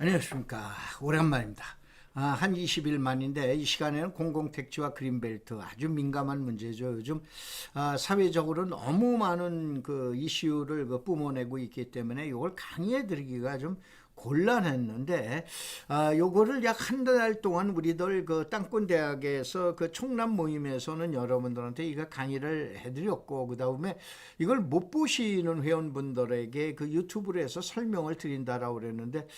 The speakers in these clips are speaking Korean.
안녕하십니까. 오랜만입니다. 한 20일 만인데 이 시간에는 공공택지와 그린벨트 아주 민감한 문제죠. 요즘 사회적으로 너무 많은 그 이슈를 뿜어내고 있기 때문에 이걸 강의해 드리기가 좀 곤란했는데 요거를 약 한 달 동안 우리들 그 땅꾼 대학에서 그 총람 모임에서는 여러분들한테 이거 강의를 해드렸고, 그 다음에 이걸 못 보시는 회원분들에게 그 유튜브로 해서 설명을 드린다라고 그랬는데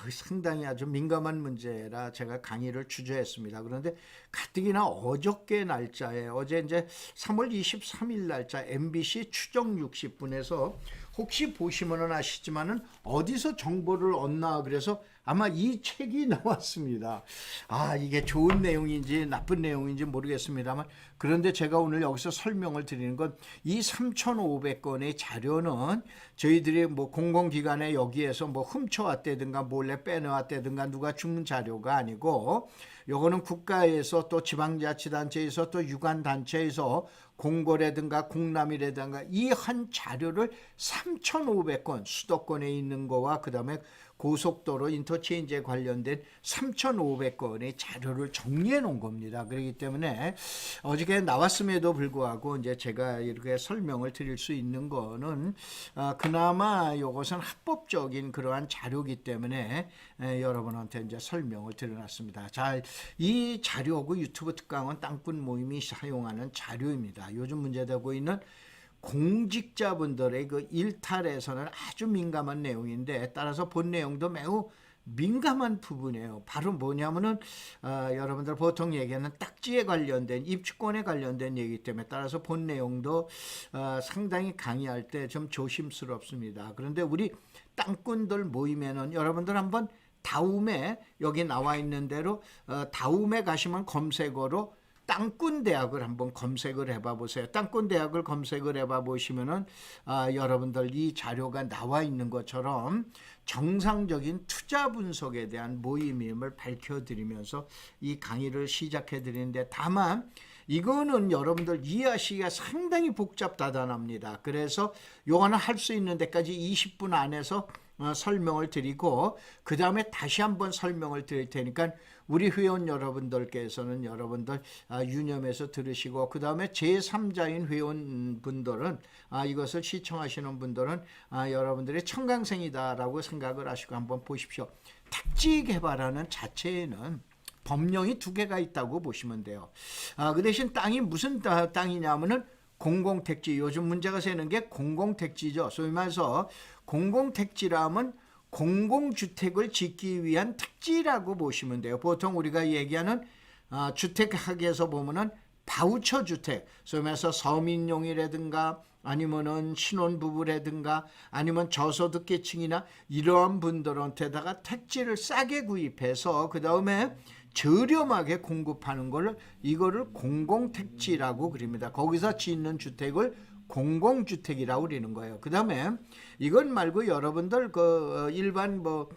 상당히 아주 민감한 문제라 제가 강의를 주저했습니다. 그런데 가뜩이나 어저께 날짜에 어제 이제 3월 23일 날짜 MBC 추정 60분에서 혹시 보시면은 아시지만은 어디서 정보를 얻나 그래서 아마 이 책이 나왔습니다. 이게 좋은 내용인지 나쁜 내용인지 모르겠습니다만, 그런데 제가 오늘 여기서 설명을 드리는 건 이 3,500건의 자료는 저희들이 뭐 공공기관에 여기에서 뭐 훔쳐왔다든가 몰래 빼내왔다든가 누가 주문 자료가 아니고, 요거는 국가에서 또 지방자치단체에서 또 유관단체에서 공고라든가 공람이라든가 이 한 자료를 3,500건 수도권에 있는 거와 그 다음에 고속도로 인터체인지에 관련된 3,500건의 자료를 정리해 놓은 겁니다. 그렇기 때문에 어저께 나왔음에도 불구하고 이제 제가 이렇게 설명을 드릴 수 있는 거는 그나마 이것은 합법적인 그러한 자료이기 때문에 여러분한테 이제 설명을 드려놨습니다. 이 자료하고 유튜브 특강은 땅꾼 모임이 사용하는 자료입니다. 요즘 문제되고 있는 공직자분들의 그 일탈에서는 아주 민감한 내용인데, 따라서 본 내용도 매우 민감한 부분이에요. 바로 뭐냐면은 여러분들 보통 얘기하는 딱지에 관련된 입주권에 관련된 얘기이기 때문에, 따라서 본 내용도 상당히 강의할 때 좀 조심스럽습니다. 그런데 우리 땅꾼들 모임에는 여러분들 한번 다음에 여기 나와 있는 대로 다음에 가시면 검색어로 땅꾼 대학을 한번 검색을 해봐 보세요. 땅꾼 대학을 검색을 해봐 보시면은 여러분들 이 자료가 나와 있는 것처럼 정상적인 투자 분석에 대한 모임임을 밝혀드리면서 이 강의를 시작해 드리는데, 다만 이거는 여러분들 이해하시기가 상당히 복잡다단합니다. 그래서 요거는 할 수 있는 데까지 20분 안에서 설명을 드리고, 그 다음에 다시 한번 설명을 드릴 테니까 우리 회원 여러분들께서는 여러분들 유념해서 들으시고, 그 다음에 제3자인 회원분들은 이것을 시청하시는 분들은 여러분들의 청강생이다라고 생각을 하시고 한번 보십시오. 택지 개발하는 자체에는 법령이 두 개가 있다고 보시면 돼요. 그 대신 땅이 무슨 땅이냐면은 공공택지, 요즘 문제가 되는 게 공공택지죠. 소위 말해서 공공택지라면 공공주택을 짓기 위한 택지라고 보시면 돼요. 보통 우리가 얘기하는 주택학에서 보면은 바우처 주택, 소위 말해서 서민용이라든가 아니면은 신혼부부라든가 아니면 저소득계층이나 이러한 분들한테다가 택지를 싸게 구입해서 그 다음에 저렴하게 공급하는 거를 이거를 공공택지라고 그립니다. 거기서 짓는 주택을 공공주택이라고 그러는 거예요. 그 다음에 이건 말고 여러분들 그 일반 뭐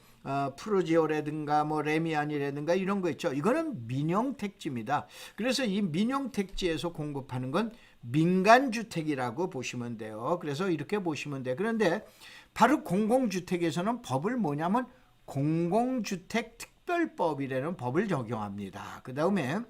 프로지오라든가 뭐 레미안이라든가 이런 거 있죠. 이거는 민영택지입니다. 그래서 이 민영택지에서 공급하는 건 민간주택이라고 보시면 돼요. 그래서 이렇게 보시면 돼요. 그런데 바로 공공주택에서는 법을 뭐냐면 공공주택 특별법이라는 법을 적용합니다. 그 다음에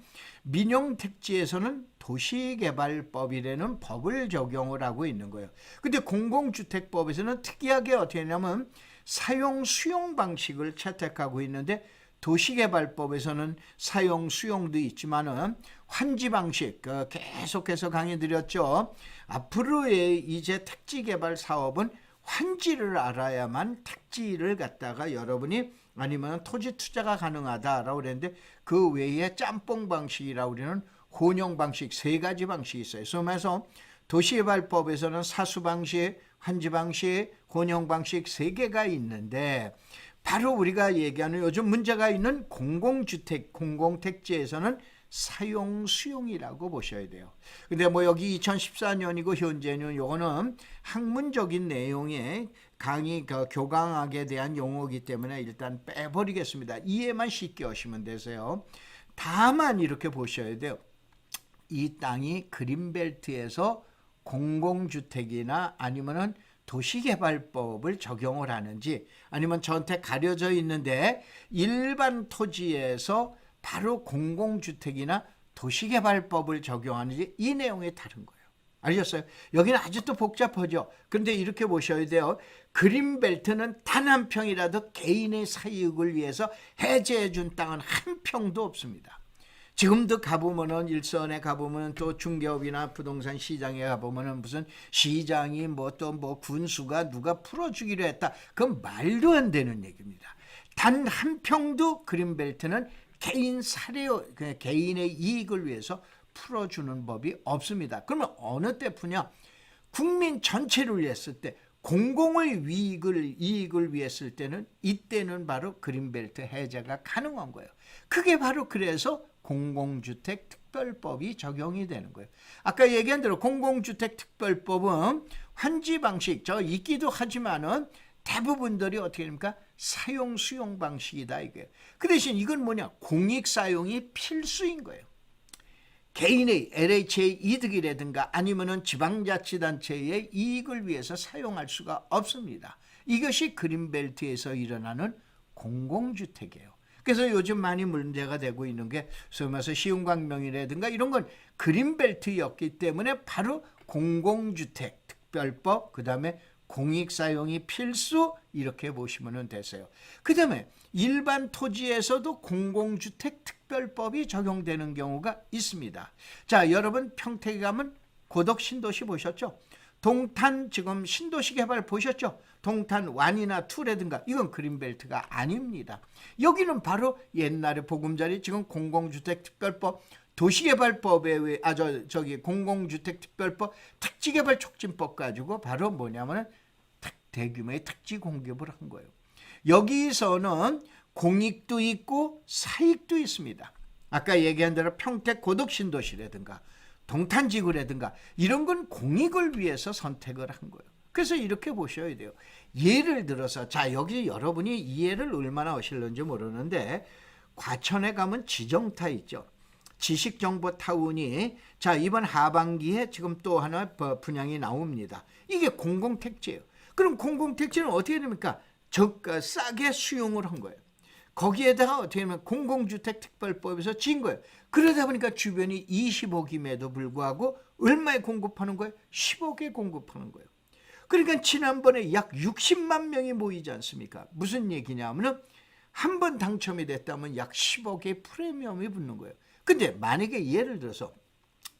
민영택지에서는 도시개발법이라는 법을 적용을 하고 있는 거예요. 근데 공공주택법에서는 특이하게 어떻게 하냐면 사용 수용 방식을 채택하고 있는데, 도시개발법에서는 사용 수용도 있지만은 환지 방식 계속해서 강의 드렸죠. 앞으로의 이제 택지개발 사업은 환지를 알아야만 택지를 갖다가 여러분이 아니면 토지 투자가 가능하다라고 그랬는데, 그 외에 짬뽕 방식이라고 우리는 혼용 방식 세 가지 방식이 있어요. 그래서 도시개발법에서는 사수 방식, 환지 방식, 혼용 방식 세 개가 있는데, 바로 우리가 얘기하는 요즘 문제가 있는 공공주택, 공공택지에서는 사용 수용이라고 보셔야 돼요. 근데 뭐 여기 2014년이고 현재는 요거는 학문적인 내용의 강의 교강학에 대한 용어이기 때문에 일단 빼버리겠습니다. 이해만 쉽게 하시면 되세요. 다만 이렇게 보셔야 돼요. 이 땅이 그린벨트에서 공공주택이나 아니면은 도시개발법을 적용을 하는지, 아니면 저한테 가려져 있는데 일반 토지에서 바로 공공주택이나 도시개발법을 적용하는지, 이 내용이 다른 거예요. 알겠어요? 여기는 아주 또 복잡하죠. 그런데 이렇게 보셔야 돼요. 그린벨트는 단 한 평이라도 개인의 사이익을 위해서 해제해 준 땅은 한 평도 없습니다. 지금도 가보면은, 일선에 가보면은, 또 중개업이나 부동산 시장에 가보면은 무슨 시장이 또 군수가 누가 풀어주기로 했다, 그건 말도 안 되는 얘기입니다. 단 한 평도 그린벨트는 개인 사료, 개인의 이익을 위해서 풀어주는 법이 없습니다. 그러면 어느 때 푸냐? 국민 전체를 위했을 때, 공공의 이익을 위했을 때는, 이때는 바로 그린벨트 해제가 가능한 거예요. 그게 바로 그래서 공공주택 특별법이 적용이 되는 거예요. 아까 얘기한 대로 공공주택 특별법은 환지 방식, 있기도 하지만은 대부분들이 어떻게 됩니까? 사용 수용 방식이다 이거예요. 그 대신 이건 뭐냐? 공익 사용이 필수인 거예요. 개인의 LH의 이득이라든가 아니면은 지방자치단체의 이익을 위해서 사용할 수가 없습니다. 이것이 그린벨트에서 일어나는 공공주택이에요. 그래서 요즘 많이 문제가 되고 있는 게, 소위 말해서 시흥광명이라든가 이런 건 그린벨트였기 때문에 바로 공공주택 특별법, 그 다음에 공익사용이 필수, 이렇게 보시면 되세요. 그 다음에 일반 토지에서도 공공주택 특별법이 적용되는 경우가 있습니다. 자, 여러분 평택에 가면 고덕 신도시 보셨죠? 동탄 지금 신도시 개발 보셨죠? 동탄 완이나 투라든가, 이건 그린벨트가 아닙니다. 여기는 바로 옛날에 보금자리, 지금 공공주택 특별법, 도시개발법에 의해 공공주택 특별법, 택지개발 촉진법 가지고 바로 뭐냐면은 대규모의 택지 공급을 한 거예요. 여기서는 공익도 있고 사익도 있습니다. 아까 얘기한 대로 평택 고덕 신도시라든가 동탄지구라든가 이런 건 공익을 위해서 선택을 한 거예요. 그래서 이렇게 보셔야 돼요. 예를 들어서, 자, 여기 여러분이 이해를 얼마나 하실는지 모르는데, 과천에 가면 지정타 있죠. 지식정보타운이, 자, 이번 하반기에 지금 또 하나 분양이 나옵니다. 이게 공공택지예요. 그럼 공공택지는 어떻게 됩니까? 싸게 수용을 한 거예요. 거기에다가 어떻게 하면 공공주택 특별법에서 진 거예요. 그러다 보니까 주변이 20억임에도 불구하고 얼마에 공급하는 거예요? 10억에 공급하는 거예요. 그러니까 지난번에 약 60만 명이 모이지 않습니까? 무슨 얘기냐면은 한 번 당첨이 됐다면 약 10억의 프리미엄이 붙는 거예요. 근데 만약에 예를 들어서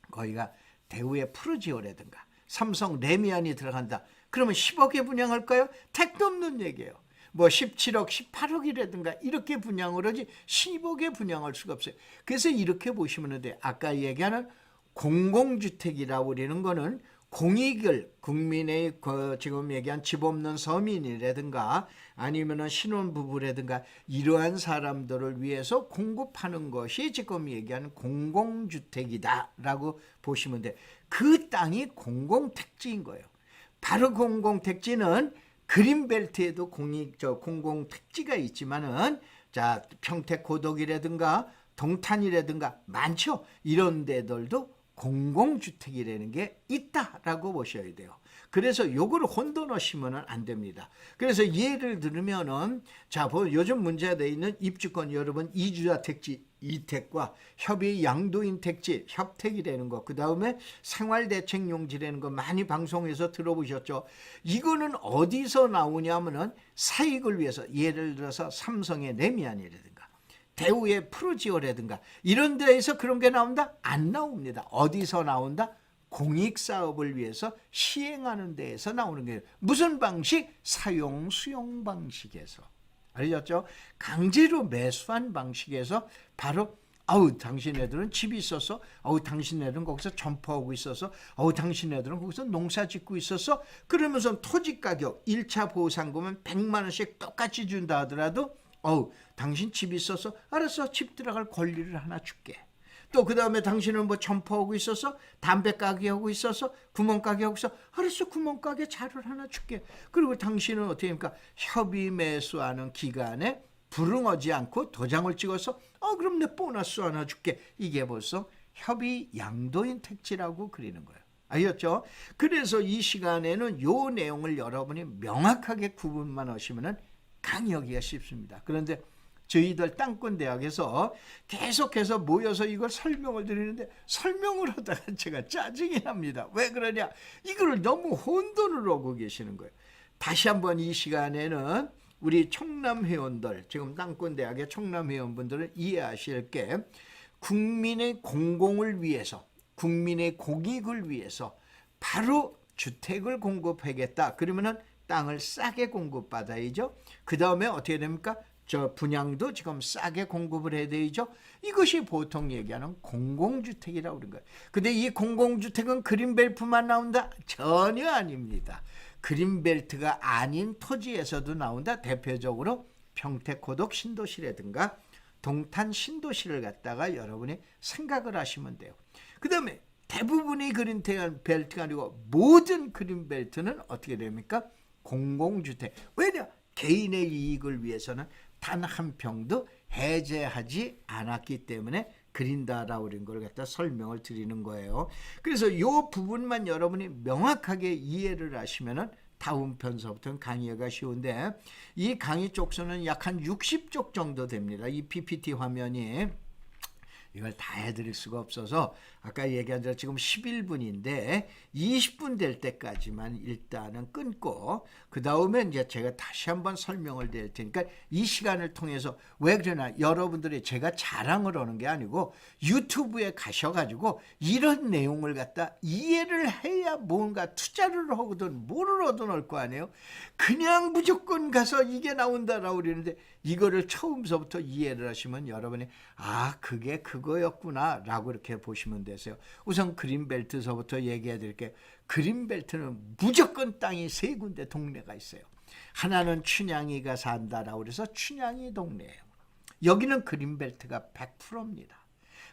거기가 대우의 프로지오라든가 삼성 레미안이 들어간다, 그러면 10억에 분양할까요? 택도 없는 얘기예요. 뭐 17억, 18억이라든가 이렇게 분양을 하지 10억에 분양할 수가 없어요. 그래서 이렇게 보시면 돼요. 아까 얘기하는 공공주택이라고 그러는 거는 공익을, 국민의 지금 얘기한 집 없는 서민이라든가 아니면은 신혼부부라든가 이러한 사람들을 위해서 공급하는 것이 지금 얘기하는 공공주택이다라고 보시면 돼. 그 땅이 공공택지인 거예요. 바로 공공택지는 그린벨트에도 공공택지가 있지만은, 자, 평택 고덕이라든가 동탄이라든가 많죠. 이런 데들도 공공주택이라는 게 있다라고 보셔야 돼요. 그래서 요거를 혼돈 하시면 안 됩니다. 그래서 예를 들면은, 자, 요즘 문제가 되어 있는 입주권, 여러분 이주자 택지 이택과 협의 양도인 택지 협택이라는 거, 그 다음에 생활대책용지라는 거 많이 방송에서 들어보셨죠? 이거는 어디서 나오냐면은 사익을 위해서, 예를 들어서 삼성의 레미안이라든가 대우의 프로지오라든가 이런 데에서 그런 게 나온다? 안 나옵니다. 어디서 나온다? 공익사업을 위해서 시행하는 데에서 나오는 거예요. 무슨 방식? 사용 수용 방식에서. 알겠죠? 강제로 매수한 방식에서 바로, 아우 당신네들은 집이 있어서, 아우 당신네들은 거기서 점포하고 있어서, 아우 당신네들은 거기서 농사 짓고 있어서, 그러면서 토지 가격 1차 보상금은 100만 원씩 똑같이 준다 하더라도, 당신 집이 있어서 알았어, 집 들어갈 권리를 하나 줄게. 또 그 다음에 당신은 뭐 점포하고 있어서, 담배 가게 하고 있어서, 구멍가게 하고 있어, 알았어, 구멍가게 자를 하나 줄게. 그리고 당신은 어떻게 합니까? 협의 매수하는 기간에 불응하지 않고 도장을 찍어서, 그럼 내 보너스 하나 줄게. 이게 벌써 협의 양도인 택지라고 그리는 거예요. 알겠죠? 그래서 이 시간에는 요 내용을 여러분이 명확하게 구분만 하시면 강의하기가 쉽습니다. 그런데 저희들 땅권대학에서 계속해서 모여서 이걸 설명을 드리는데 설명을 하다가 제가 짜증이 납니다. 왜 그러냐? 이걸 너무 혼돈을 하고 계시는 거예요. 다시 한번 이 시간에는 우리 청남회원들, 지금 땅권대학의 청남회원분들은 이해하실 게 국민의 공공을 위해서, 국민의 공익을 위해서 바로 주택을 공급하겠다. 그러면은 땅을 싸게 공급받아야죠. 그 다음에 어떻게 됩니까? 저 분양도 지금 싸게 공급을 해야 되죠. 이것이 보통 얘기하는 공공주택이라고 그런 거예요. 근데 이 공공주택은 그린벨트만 나온다? 전혀 아닙니다. 그린벨트가 아닌 토지에서도 나온다. 대표적으로 평택고덕 신도시라든가 동탄 신도시를 갖다가 여러분이 생각을 하시면 돼요. 그 다음에 대부분의 그린벨트가 아니고 모든 그린벨트는 어떻게 됩니까? 공공주택. 왜냐? 개인의 이익을 위해서는 단 한 평도 해제하지 않았기 때문에 그린다라고 그런 걸 갖다 설명을 드리는 거예요. 그래서 이 부분만 여러분이 명확하게 이해를 하시면은 다음 편서부터는 강의가 쉬운데 이 강의 쪽수는 약 한 60쪽 정도 됩니다. 이 PPT 화면이 이걸 다 해드릴 수가 없어서 아까 얘기한 대로 지금 11분인데 20분 될 때까지만 일단은 끊고 그 다음에 이제 제가 다시 한번 설명을 드릴 테니까 이 시간을 통해서 왜 그러나 여러분들이 제가 자랑을 하는 게 아니고 유튜브에 가셔가지고 이런 내용을 갖다 이해를 해야 뭔가 투자를 하거든 뭐를 얻어낼 거 아니에요. 그냥 무조건 가서 이게 나온다라고 그러는데 이거를 처음서부터 이해를 하시면 여러분이 아 그게 그거였구나 라고 이렇게 보시면 되세요. 우선 그린벨트서부터 얘기해 드릴게요. 그린벨트는 무조건 땅이 세 군데 동네가 있어요. 하나는 춘향이가 산다라고 그래서 춘향이 동네예요. 여기는 그린벨트가 100%입니다.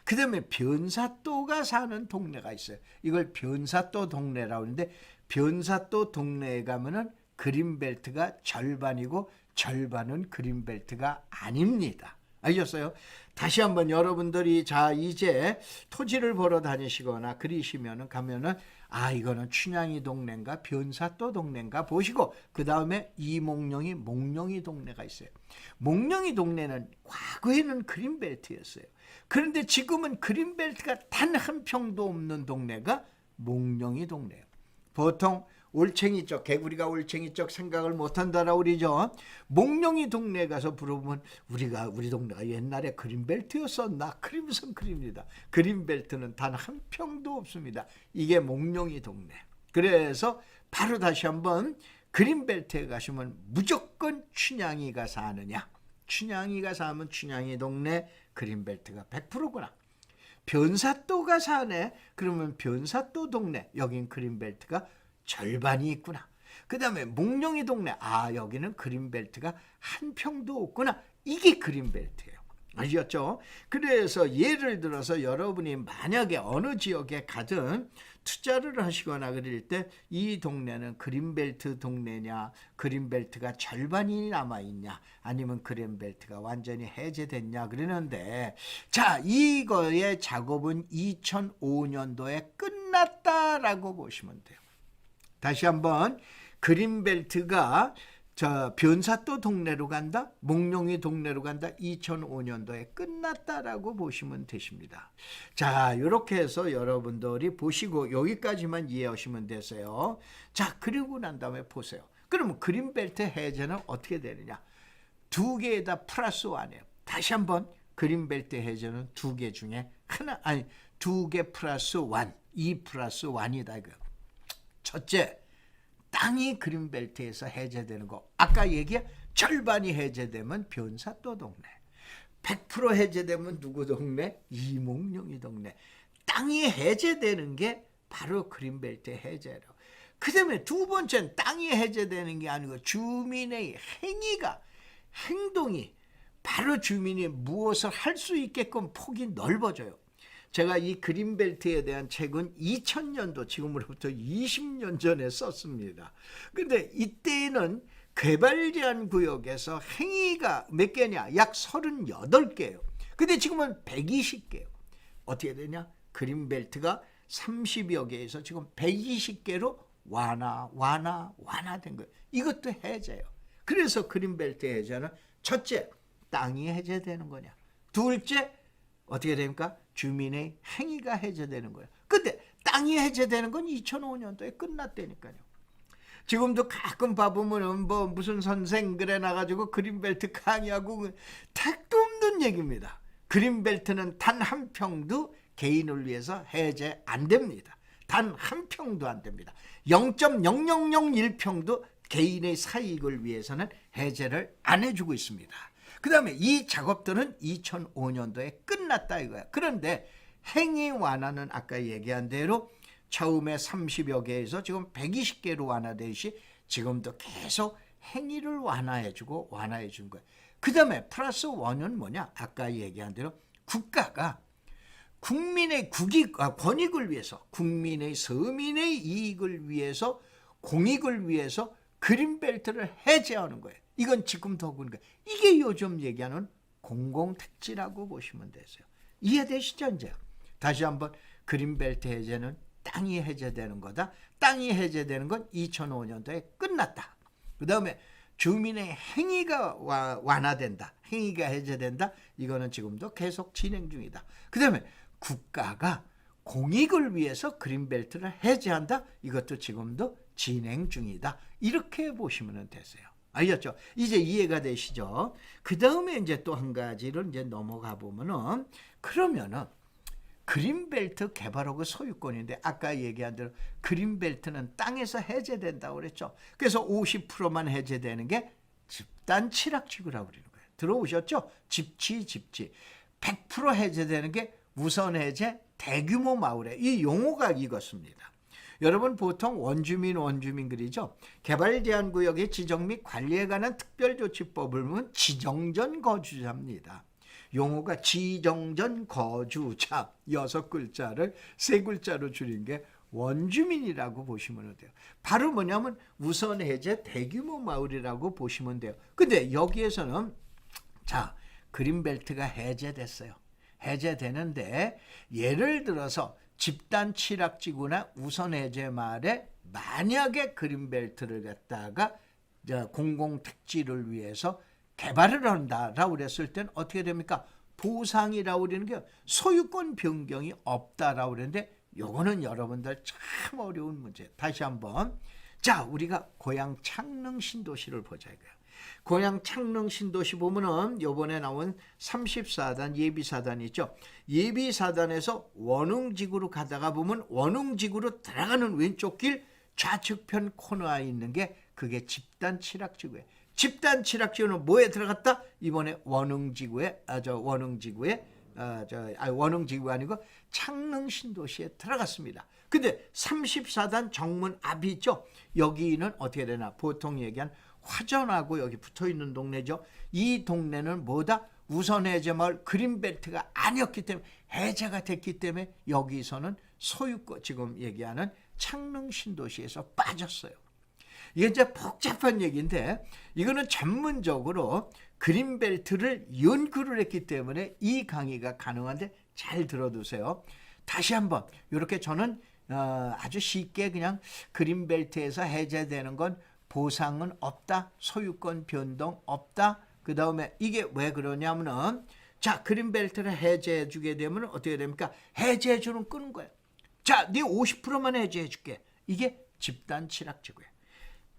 그 다음에 변사또가 사는 동네가 있어요. 이걸 변사또 동네라고 하는데 변사또 동네에 가면은 그린벨트가 절반이고 절반은 그린벨트가 아닙니다. 알겠어요? 다시 한번 여러분들이 자 이제 토지를 보러 다니시거나 그리시면은 가면은 아 이거는 춘향이 동네인가 변사또 동네인가 보시고 그 다음에 이몽룡이 몽룡이 동네가 있어요. 몽룡이 동네는 과거에는 그린벨트였어요. 그런데 지금은 그린벨트가 단 한 평도 없는 동네가 몽룡이 동네예요. 보통 올챙이 쪽, 개구리가 올챙이 쪽 생각을 못한다라고 그러죠. 몽룡이 동네에 가서 물어보면 우리 동네가 옛날에 그린벨트였었나? 크림son 그립니다. 그린벨트는 단 한 평도 없습니다. 이게 몽룡이 동네. 그래서 바로 다시 한번 그린벨트에 가시면 무조건 춘향이가 사느냐? 춘향이가 사면 춘향이 동네 그린벨트가 100%구나. 변사또가 사네? 그러면 변사또 동네. 여긴 그린벨트가 절반이 있구나. 그 다음에 몽룡이 동네. 아 여기는 그린벨트가 한 평도 없구나. 이게 그린벨트예요. 아셨죠? 그래서 예를 들어서 여러분이 만약에 어느 지역에 가든 투자를 하시거나 그럴 때 이 동네는 그린벨트 동네냐 그린벨트가 절반이 남아있냐 아니면 그린벨트가 완전히 해제됐냐 그러는데 자 이거의 작업은 2005년도에 끝났다라고 보시면 돼요. 다시 한번 그린벨트가 저 변사또 동네로 간다, 몽룡이 동네로 간다. 2005년도에 끝났다라고 보시면 되십니다. 자, 이렇게 해서 여러분들이 보시고 여기까지만 이해하시면 되세요. 자, 그리고 난 다음에 보세요. 그러면 그린벨트 해제는 어떻게 되느냐? 두 개에다 플러스 1이에요. 다시 한번 그린벨트 해제는 두 개 중에 하나, 아니 두 개 플러스 1, 2 플러스 1이다 이거. 첫째, 땅이 그린벨트에서 해제되는 거. 아까 얘기한 절반이 해제되면 변사또 동네. 100% 해제되면 누구 동네? 이몽룡이 동네. 땅이 해제되는 게 바로 그린벨트 해제라고. 그 다음에 두 번째는 땅이 해제되는 게 아니고 주민의 행동이 바로 주민이 무엇을 할 수 있게끔 폭이 넓어져요. 제가 이 그린벨트에 대한 책은 2000년도 지금으로부터 20년 전에 썼습니다. 근데 이때는 개발 제한 구역에서 행위가 몇 개냐? 약 38개예요. 근데 지금은 120개예요. 어떻게 되냐? 그린벨트가 30여 개에서 지금 120개로 완화된 거예요. 이것도 해제예요. 그래서 그린벨트 해제는 첫째, 땅이 해제되는 거냐. 둘째, 어떻게 됩니까? 주민의 행위가 해제되는 거예요. 근데 땅이 해제되는 건 2005년도에 끝났다니까요. 지금도 가끔 봐보면 뭐 무슨 선생 그래 나가지고 그린벨트 강의하고 택도 없는 얘기입니다. 그린벨트는 단 한 평도 개인을 위해서 해제 안 됩니다. 단 한 평도 안 됩니다. 0.0001평도 개인의 사익을 위해서는 해제를 안 해주고 있습니다. 그 다음에 이 작업들은 2005년도에 끝났다 이거야. 그런데 행위 완화는 아까 얘기한 대로 처음에 30여 개에서 지금 120개로 완화되듯이 지금도 계속 행위를 완화해주고 완화해준 거예요. 그 다음에 플러스 원은 뭐냐? 아까 얘기한 대로 국가가 국민의 권익을 위해서, 국민의 서민의 이익을 위해서, 공익을 위해서 그린벨트를 해제하는 거예요. 이건 지금 더군 거예요. 이게 요즘 얘기하는 공공택지라고 보시면 되세요. 이해되시죠? 이제 다시 한번 그린벨트 해제는 땅이 해제되는 거다. 땅이 해제되는 건 2005년도에 끝났다. 그 다음에 주민의 행위가 완화된다. 행위가 해제된다. 이거는 지금도 계속 진행 중이다. 그 다음에 국가가 공익을 위해서 그린벨트를 해제한다. 이것도 지금도 진행 중이다. 이렇게 보시면 되세요. 알겠죠? 이제 이해가 되시죠? 그 다음에 이제 또 한 가지를 이제 넘어가 보면은 그러면은 그린벨트 개발하고 소유권인데 아까 얘기한 대로 그린벨트는 땅에서 해제된다고 그랬죠. 그래서 50%만 해제되는 게 집단 취락지구라고 그러는 거예요. 들어오셨죠? 집치. 100% 해제되는 게 우선 해제 대규모 마을에 이 용어가 이것입니다. 여러분 보통 원주민 그리죠. 개발제한구역의 지정 및 관리에 관한 특별조치법을 보면 지정전 거주자입니다. 용어가 지정전 거주자 6글자를 3글자로 줄인 게 원주민이라고 보시면 돼요. 바로 뭐냐면 우선 해제 대규모 마을이라고 보시면 돼요. 근데 여기에서는 자 그린벨트가 해제됐어요. 해제되는데 예를 들어서 집단 취락지구나 우선 해제 마을에 만약에 그린벨트를 갖다가 공공택지를 위해서 개발을 한다라고 그랬을 땐 어떻게 됩니까? 보상이라고 그러는 게 소유권 변경이 없다라고 그러는데 요거는 여러분들 참 어려운 문제. 다시 한번 자 우리가 고향 창릉 신도시를 보자 이거예요. 고향 창릉 신도시 보면은 요번에 나온 34단 예비사단 있죠. 예비사단에서 원흥지구로 가다가 보면 원흥지구로 들어가는 왼쪽 길 좌측편 코너에 있는 게 그게 집단 취락지구예요. 집단 취락지구는 뭐에 들어갔다? 이번에 원흥지구에 원흥지구가 아니고 창릉 신도시에 들어갔습니다. 근데 34단 정문 앞이 있죠. 여기는 어떻게 되나? 보통 얘기한 화전하고 여기 붙어있는 동네죠. 이 동네는 뭐다? 우선 해제 마을 그린벨트가 아니었기 때문에 해제가 됐기 때문에 여기서는 소유권 지금 얘기하는 창릉 신도시에서 빠졌어요. 이게 이제 복잡한 얘기인데 이거는 전문적으로 그린벨트를 연구를 했기 때문에 이 강의가 가능한데 잘 들어두세요. 다시 한번 이렇게 저는 아주 쉽게 그냥 그린벨트에서 해제되는 건 보상은 없다. 소유권 변동 없다. 그 다음에 이게 왜 그러냐면은 자 그린벨트를 해제해 주게 되면 어떻게 됩니까? 해제해 주는 끄는 거예요. 자, 네 50%만 해제해 줄게. 이게 집단 취락지구예요.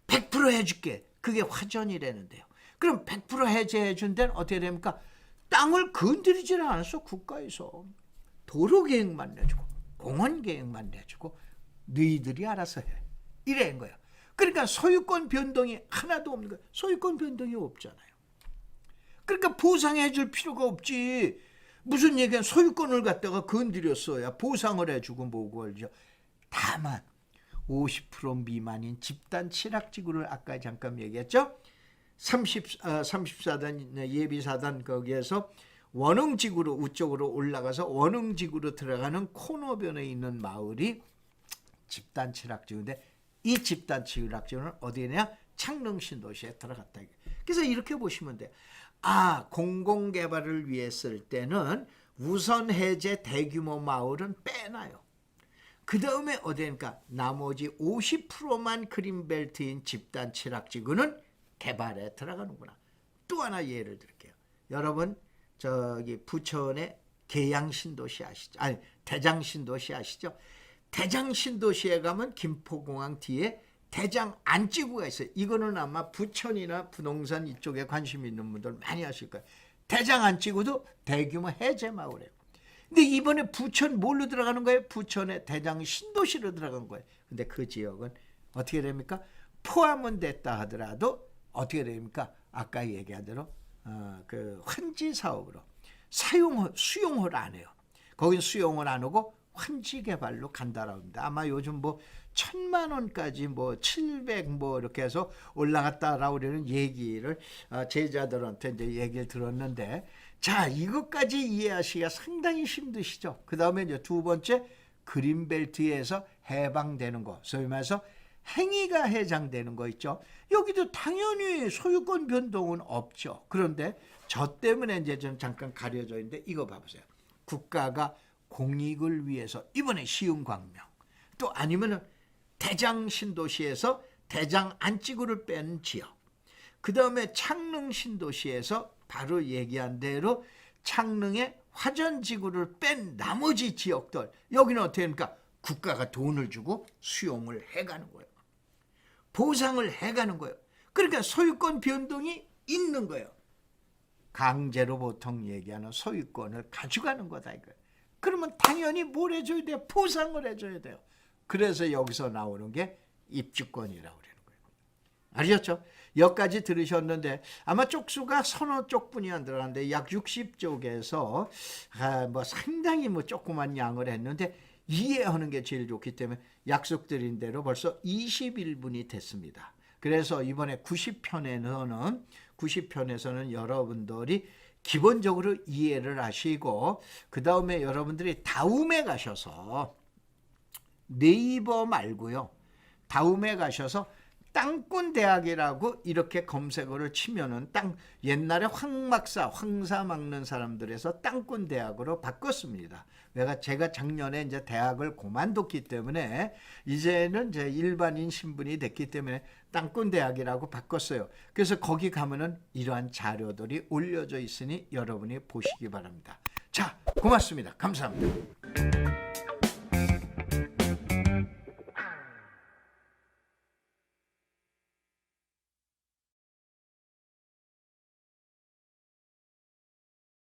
100% 해줄게. 그게 화전이라는데요. 그럼 100% 해제해 준 데는 어떻게 됩니까? 땅을 건드리질 않았어. 국가에서. 도로 계획만 내주고 공원 계획만 내주고 너희들이 알아서 해. 이래는 거예요. 그러니까 소유권 변동이 하나도 없는 거예요. 소유권 변동이 없잖아요. 그러니까 보상해 줄 필요가 없지. 무슨 얘기야. 소유권을 갖다가 건드렸어야 보상을 해주고 뭐고 하죠. 다만 50% 미만인 집단 취락지구를 아까 잠깐 얘기했죠. 34단 예비사단 거기에서 원흥지구로 우쪽으로 올라가서 원흥지구로 들어가는 코너변에 있는 마을이 집단 취락지구인데 이 집단 취락지구는 어디냐? 창릉 신도시에 들어갔다. 그래서 이렇게 보시면 돼요. 아, 공공개발을 위해 쓸 때는 우선 해제 대규모 마을은 빼놔요. 그 다음에 어디니까 나머지 50%만 그린벨트인 집단 칠학지구는 개발에 들어가는구나. 또 하나 예를 들게요. 여러분 저기 부천의 계양신도시 아시죠? 아니 대장신도시 아시죠? 대장신도시에 가면 김포공항 뒤에 대장 안지구가 있어요. 이거는 아마 부천이나 부동산 이쪽에 관심 있는 분들 많이 아실 거예요. 대장 안지구도 대규모 해제 마을이에요. 근데 이번에 부천 뭘로 들어가는 거예요? 부천의 대장 신도시로 들어간 거예요. 근데 그 지역은 어떻게 됩니까? 포함은 됐다 하더라도 어떻게 됩니까? 아까 얘기한 대로 그 환지 사업으로 수용을 안 해요. 거긴 수용을 안 하고 환지 개발로 간다라고 합니다. 아마 요즘 뭐 1,000만 원까지 뭐 700 뭐 이렇게 해서 올라갔다라고 그러는 얘기를 제자들한테 이제 얘기를 들었는데, 자, 이것까지 이해하시기가 상당히 힘드시죠. 그 다음에 이제 두 번째, 그린벨트에서 해방되는 거, 소위 말해서 행위가 해장되는 거 있죠. 여기도 당연히 소유권 변동은 없죠. 그런데 저 때문에 이제 좀 잠깐 가려져 있는데 이거 봐보세요. 국가가 공익을 위해서 이번에 시흥광명, 또 아니면은 대장 신도시에서 대장 안지구를 뺀 지역, 그 다음에 창릉 신도시에서 바로 얘기한 대로 창릉의 화전지구를 뺀 나머지 지역들, 여기는 어떻게 합니까? 국가가 돈을 주고 수용을 해가는 거예요. 보상을 해가는 거예요. 그러니까 소유권 변동이 있는 거예요. 강제로 보통 얘기하는 소유권을 가져가는 거다 이거예요. 그러면 당연히 뭘 해줘야 돼요? 보상을 해줘야 돼요. 그래서 여기서 나오는 게 입주권이라고 그러는 거예요. 아셨죠? 여기까지 들으셨는데 아마 쪽수가 서너 쪽뿐이 안 들어갔는데 약 60쪽에서 뭐 상당히 뭐 조그만 양을 했는데 이해하는 게 제일 좋기 때문에 약속드린 대로 벌써 21분이 됐습니다. 그래서 이번에 90편에서는 여러분들이 기본적으로 이해를 하시고, 그 다음에 여러분들이 다음에 가셔서 네이버 말고요, 다음에 가셔서 땅꾼대학이라고 이렇게 검색어를 치면은 옛날에 황사 막는 사람들에서 땅꾼대학으로 바꿨습니다. 제가 작년에 이제 대학을 그만뒀기 때문에 이제는 이제 일반인 신분이 됐기 때문에 땅꾼대학이라고 바꿨어요. 그래서 거기 가면은 이러한 자료들이 올려져 있으니 여러분이 보시기 바랍니다. 자, 고맙습니다. 감사합니다.